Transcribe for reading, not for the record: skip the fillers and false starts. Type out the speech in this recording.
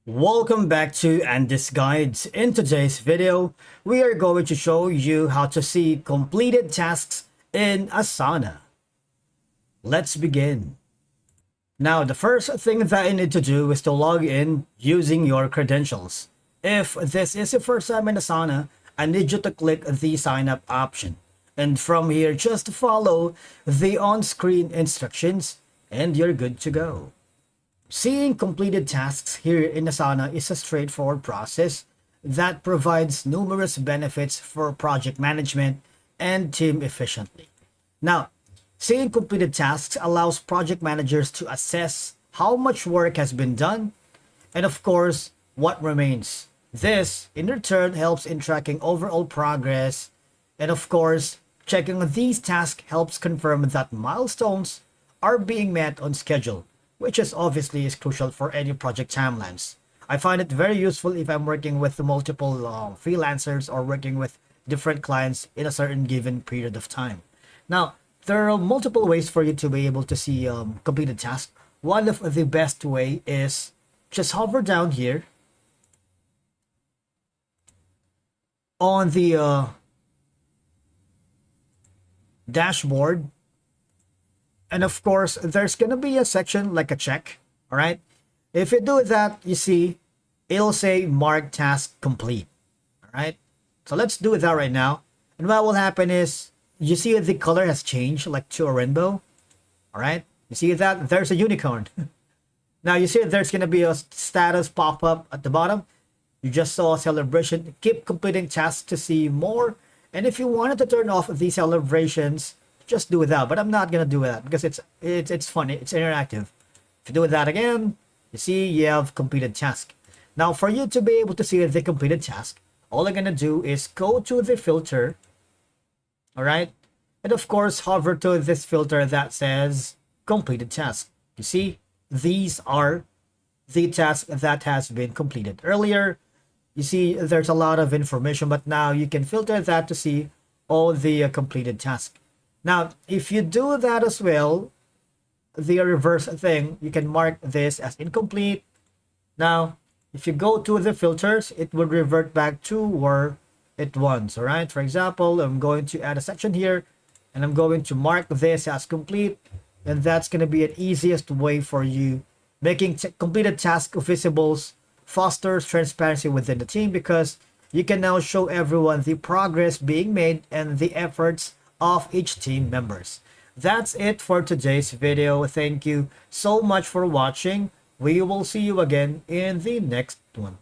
Welcome back to Andy's Guides. In today's video, we are going to show you how to see completed tasks in Asana. Let's begin. Now, the first thing that you need to do is to log in using your credentials. If this is your first time in Asana, I need you to click the sign up option. And from here, just follow the on-screen instructions and you're good to go. Seeing completed tasks here in Asana is a straightforward process that provides numerous benefits for project management and team efficiently. Now, seeing completed tasks allows project managers to assess how much work has been done and, of course, what remains. This, in return, helps in tracking overall progress, and, of course, checking these tasks helps confirm that milestones are being met on schedule, which is obviously is crucial for any project timelines. I find it very useful if I'm working with multiple freelancers or working with different clients in a certain given period of time. Now, there are multiple ways for you to be able to see completed tasks. One of the best way is just hover down here on the dashboard. And of course, there's going to be a section like a check. All right. If you do that, you see, it'll say mark task complete. All right. So let's do that right now. And what will happen is you see the color has changed like to a rainbow. All right. You see that there's a unicorn. Now you see there's going to be a status pop up at the bottom. You just saw a celebration. Keep completing tasks to see more. And if you wanted to turn off these celebrations, just do that. But I'm not gonna do that because it's funny. It's interactive. If you do that again, you see you have completed task. Now for you to be able to see the completed task, all I'm gonna do is go to the filter. All right, and of course hover to this filter that says completed task. You see, these are the tasks that has been completed earlier. You see, there's a lot of information, but now you can filter that to see all the completed tasks. Now, if you do that as well, the reverse thing, you can mark this as incomplete. Now, if you go to the filters, it will revert back to where it was, all right? For example, I'm going to add a section here, and I'm going to mark this as complete, and that's going to be an easiest way for you. Making completed task visibles fosters transparency within the team because you can now show everyone the progress being made and the efforts of each team members. That's it for today's video. Thank you so much for watching. We will see you again in the next one.